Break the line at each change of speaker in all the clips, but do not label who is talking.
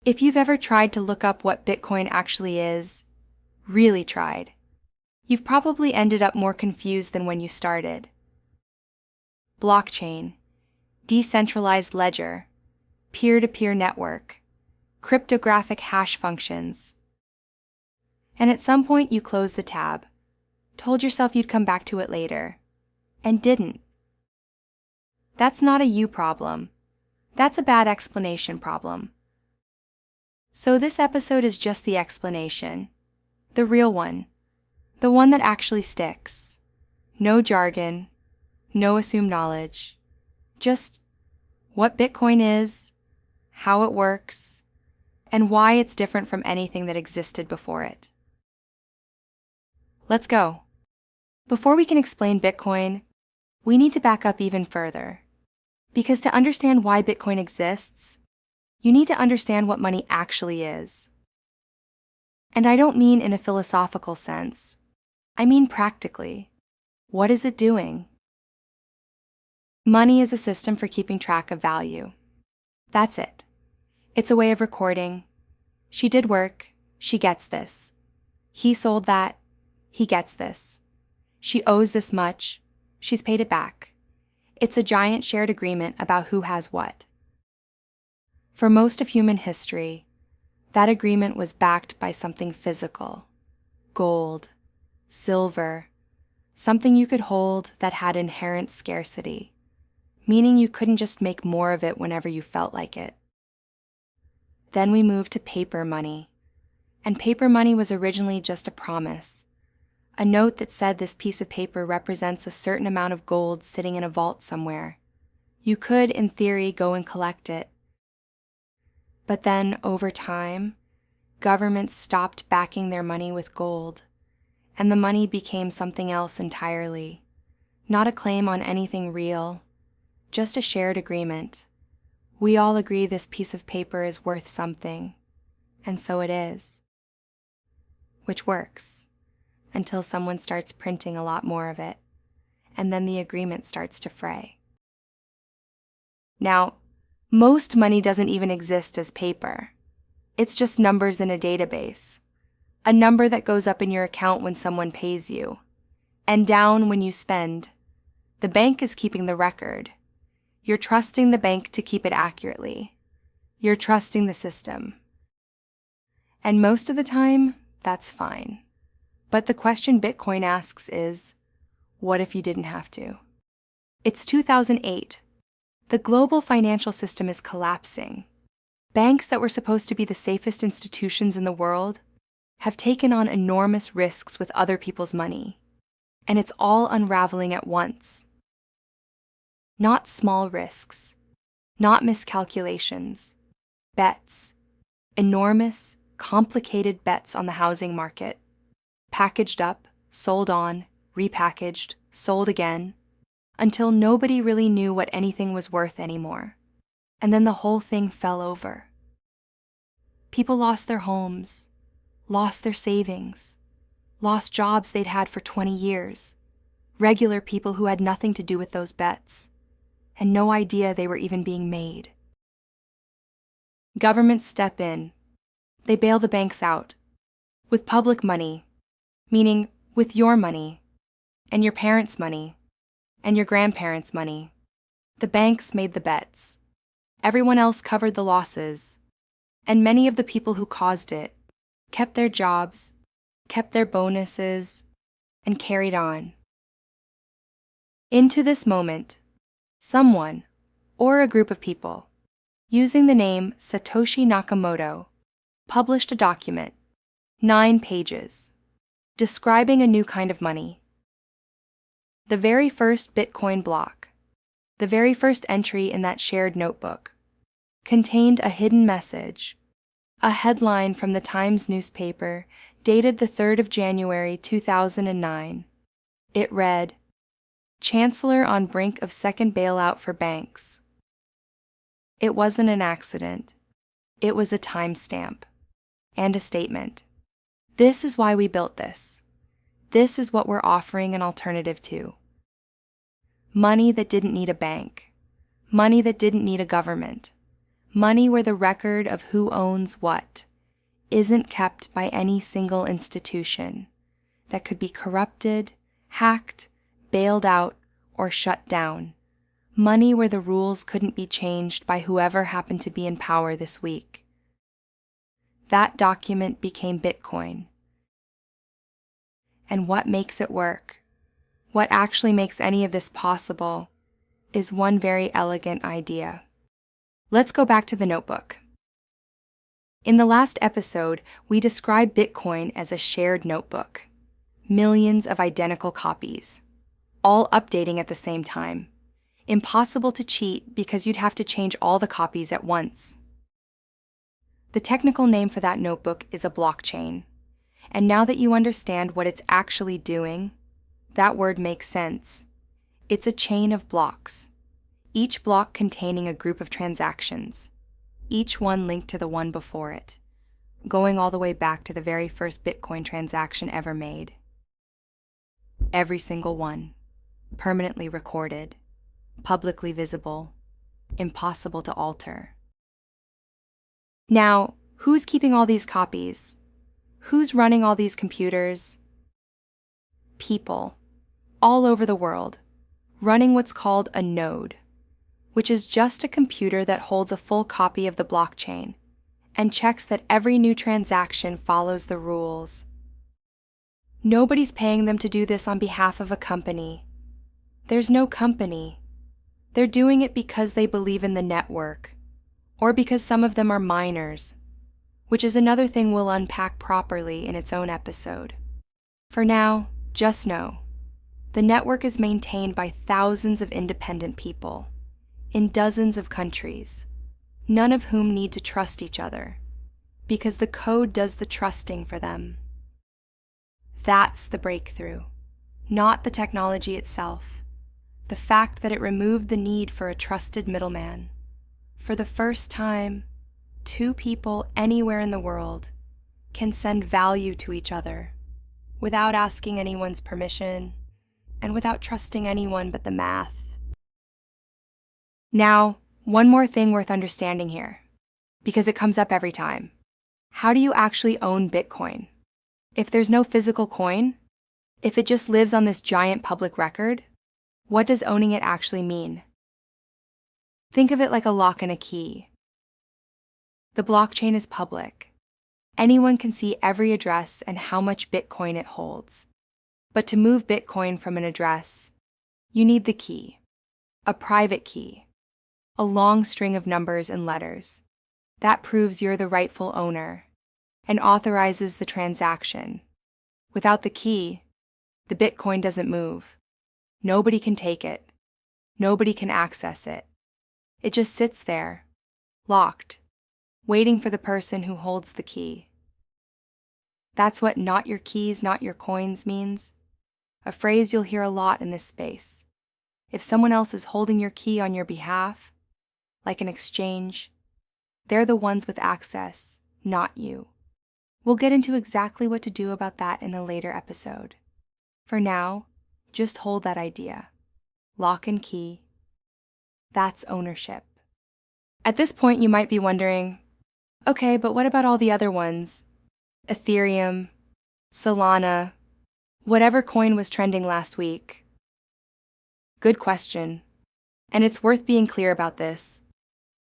If you've ever tried to look up what Bitcoin actually is, really tried, you've probably ended up more confused than when you started. Blockchain, decentralized ledger, peer-to-peer network, cryptographic hash functions. And at some point you closed the tab, told yourself you'd come back to it later, and didn't. That's not a you problem. That's a bad explanation problem. So this episode is just the explanation, the real one, the one that actually sticks. No jargon, no assumed knowledge, just what Bitcoin is, how it works, and why it's different from anything that existed before it. Let's go. Before we can explain Bitcoin, we need to back up even further. Because to understand why Bitcoin exists, you need to understand what money actually is. And I don't mean in a philosophical sense. I mean practically. What is it doing? Money is a system for keeping track of value. That's it. It's a way of recording. She did work, she gets this. He sold that, he gets this. She owes this much, she's paid it back. It's a giant shared agreement about who has what. For most of human history, that agreement was backed by something physical. Gold, silver, something you could hold that had inherent scarcity, meaning you couldn't just make more of it whenever you felt like it. Then we moved to paper money, and paper money was originally just a promise, a note that said this piece of paper represents a certain amount of gold sitting in a vault somewhere. You could, in theory, go and collect it. But then, over time, governments stopped backing their money with gold, and the money became something else entirely. Not a claim on anything real, just a shared agreement. We all agree this piece of paper is worth something, and so it is. Which works, until someone starts printing a lot more of it, and then the agreement starts to fray. Now, most money doesn't even exist as paper. It's just numbers in a database. A number that goes up in your account when someone pays you, and down when you spend. The bank is keeping the record. You're trusting the bank to keep it accurately. You're trusting the system. And most of the time, that's fine. But the question Bitcoin asks is, what if you didn't have to? It's 2008. The global financial system is collapsing. Banks that were supposed to be the safest institutions in the world have taken on enormous risks with other people's money, and it's all unraveling at once. Not small risks, not miscalculations, bets, enormous, complicated bets on the housing market, packaged up, sold on, repackaged, sold again, until nobody really knew what anything was worth anymore, and then the whole thing fell over. People lost their homes, lost their savings, lost jobs they'd had for 20 years, regular people who had nothing to do with those bets, and no idea they were even being made. Governments step in. They bail the banks out, with public money, meaning with your money, and your parents' money, and your grandparents' money. The banks made the bets. Everyone else covered the losses, and many of the people who caused it kept their jobs, kept their bonuses, and carried on. Into this moment, someone, or a group of people, using the name Satoshi Nakamoto, published a document, 9 pages, describing a new kind of money. The very first Bitcoin block, the very first entry in that shared notebook, contained a hidden message, a headline from the Times newspaper dated the 3rd of January 2009. It read, "Chancellor on brink of second bailout for banks." It wasn't an accident. It was a timestamp and a statement. This is why we built this. This is what we're offering an alternative to. Money that didn't need a bank. Money that didn't need a government. Money where the record of who owns what isn't kept by any single institution that could be corrupted, hacked, bailed out, or shut down. Money where the rules couldn't be changed by whoever happened to be in power this week. That document became Bitcoin. And what makes it work, what actually makes any of this possible, is one very elegant idea. Let's go back to the notebook. In the last episode, we described Bitcoin as a shared notebook. Millions of identical copies, all updating at the same time. Impossible to cheat because you'd have to change all the copies at once. The technical name for that notebook is a blockchain. And now that you understand what it's actually doing, that word makes sense. It's a chain of blocks, each block containing a group of transactions, each one linked to the one before it, going all the way back to the very first Bitcoin transaction ever made. Every single one, permanently recorded, publicly visible, impossible to alter. Now, who's keeping all these copies? Who's running all these computers? People, all over the world, running what's called a node, which is just a computer that holds a full copy of the blockchain and checks that every new transaction follows the rules. Nobody's paying them to do this on behalf of a company. There's no company. They're doing it because they believe in the network, or because some of them are miners, which is another thing we'll unpack properly in its own episode. For now, just know, the network is maintained by thousands of independent people, in dozens of countries, none of whom need to trust each other, because the code does the trusting for them. That's the breakthrough, not the technology itself, the fact that it removed the need for a trusted middleman. For the first time, two people anywhere in the world can send value to each other without asking anyone's permission and without trusting anyone but the math. Now, one more thing worth understanding here, because it comes up every time. How do you actually own Bitcoin? If there's no physical coin, if it just lives on this giant public record, what does owning it actually mean? Think of it like a lock and a key. The blockchain is public. Anyone can see every address and how much Bitcoin it holds. But to move Bitcoin from an address, you need the key, a private key, a long string of numbers and letters. That proves you're the rightful owner and authorizes the transaction. Without the key, the Bitcoin doesn't move. Nobody can take it. Nobody can access it. It just sits there, locked, waiting for the person who holds the key. That's what "not your keys, not your coins" means, a phrase you'll hear a lot in this space. If someone else is holding your key on your behalf, like an exchange, they're the ones with access, not you. We'll get into exactly what to do about that in a later episode. For now, just hold that idea. Lock and key. That's ownership. At this point, you might be wondering, okay, but what about all the other ones? Ethereum, Solana, whatever coin was trending last week. Good question. And it's worth being clear about this,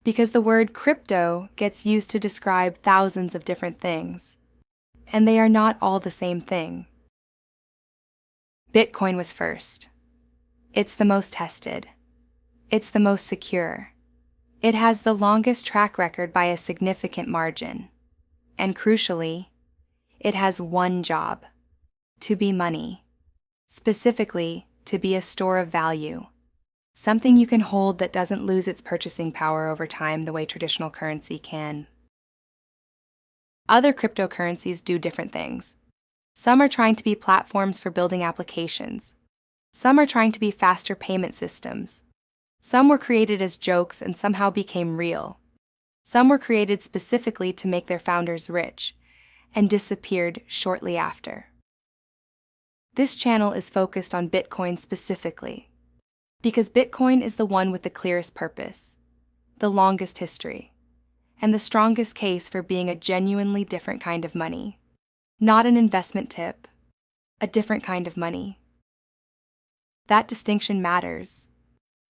because the word crypto gets used to describe thousands of different things, and they are not all the same thing. Bitcoin was first. It's the most tested. It's the most secure. It has the longest track record by a significant margin. And crucially, it has one job: to be money. Specifically, to be a store of value. Something you can hold that doesn't lose its purchasing power over time the way traditional currency can. Other cryptocurrencies do different things. Some are trying to be platforms for building applications. Some are trying to be faster payment systems. Some were created as jokes and somehow became real. Some were created specifically to make their founders rich and disappeared shortly after. This channel is focused on Bitcoin specifically, because Bitcoin is the one with the clearest purpose, the longest history, and the strongest case for being a genuinely different kind of money. Not an investment tip, a different kind of money. That distinction matters,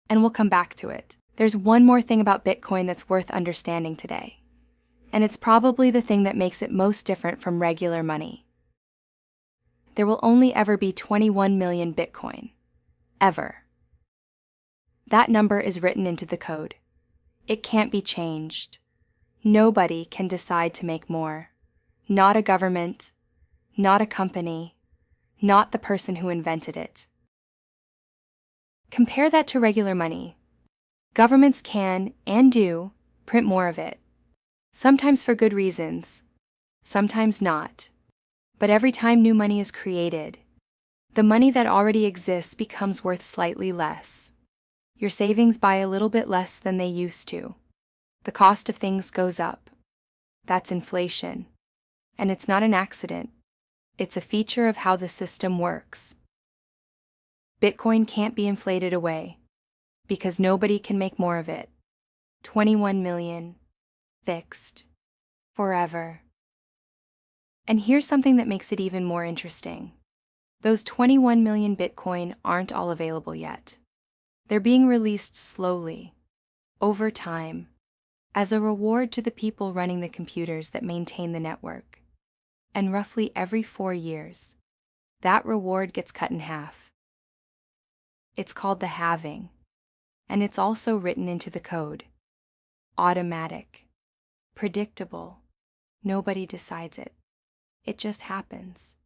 and we'll come back to it. There's one more thing about Bitcoin that's worth understanding today, and it's probably the thing that makes it most different from regular money. There will only ever be 21 million Bitcoin. Ever. That number is written into the code. It can't be changed. Nobody can decide to make more. Not a government, not a company, not the person who invented it. Compare that to regular money. Governments can, and do, print more of it. Sometimes for good reasons, sometimes not. But every time new money is created, the money that already exists becomes worth slightly less. Your savings buy a little bit less than they used to. The cost of things goes up. That's inflation. And it's not an accident. It's a feature of how the system works. Bitcoin can't be inflated away, because nobody can make more of it. 21 million. Fixed. Forever. And here's something that makes it even more interesting. Those 21 million Bitcoin aren't all available yet. They're being released slowly, over time, as a reward to the people running the computers that maintain the network. And roughly every 4 years, that reward gets cut in half. It's called the halving, and it's also written into the code. Automatic. Predictable. Nobody decides it. It just happens.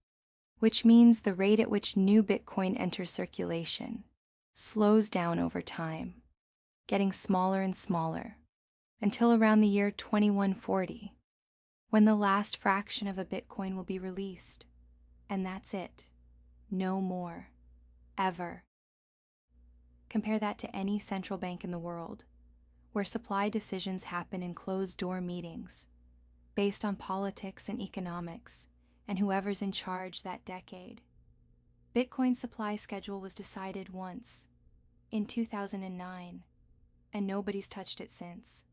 Which means the rate at which new Bitcoin enters circulation slows down over time, getting smaller and smaller, until around the year 2140, when the last fraction of a Bitcoin will be released. And that's it. No more. Ever. Compare that to any central bank in the world, where supply decisions happen in closed-door meetings, based on politics and economics, and whoever's in charge that decade. Bitcoin's supply schedule was decided once, in 2009, and nobody's touched it since.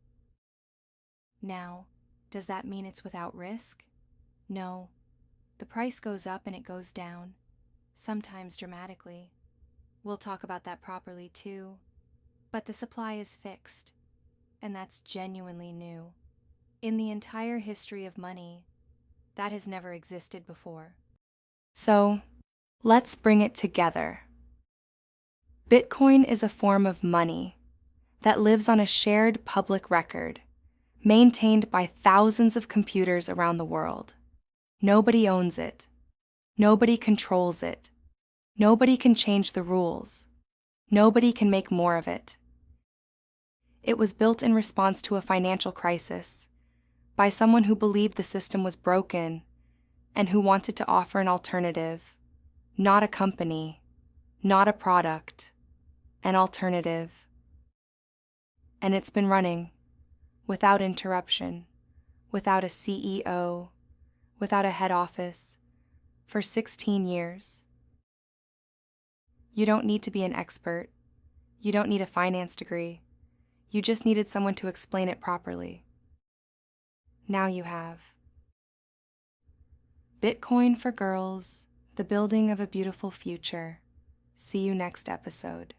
Now, does that mean it's without risk? No. The price goes up and it goes down, sometimes dramatically. We'll talk about that properly too. But the supply is fixed, and that's genuinely new. In the entire history of money, that has never existed before. So, let's bring it together. Bitcoin is a form of money that lives on a shared public record, maintained by thousands of computers around the world. Nobody owns it. Nobody controls it. Nobody can change the rules. Nobody can make more of it. It was built in response to a financial crisis by someone who believed the system was broken and who wanted to offer an alternative, not a company, not a product, an alternative. And it's been running, without interruption, without a CEO, without a head office, for 16 years. You don't need to be an expert. You don't need a finance degree. You just needed someone to explain it properly. Now you have. Bitcoin for girls, the building of a beautiful future. See you next episode.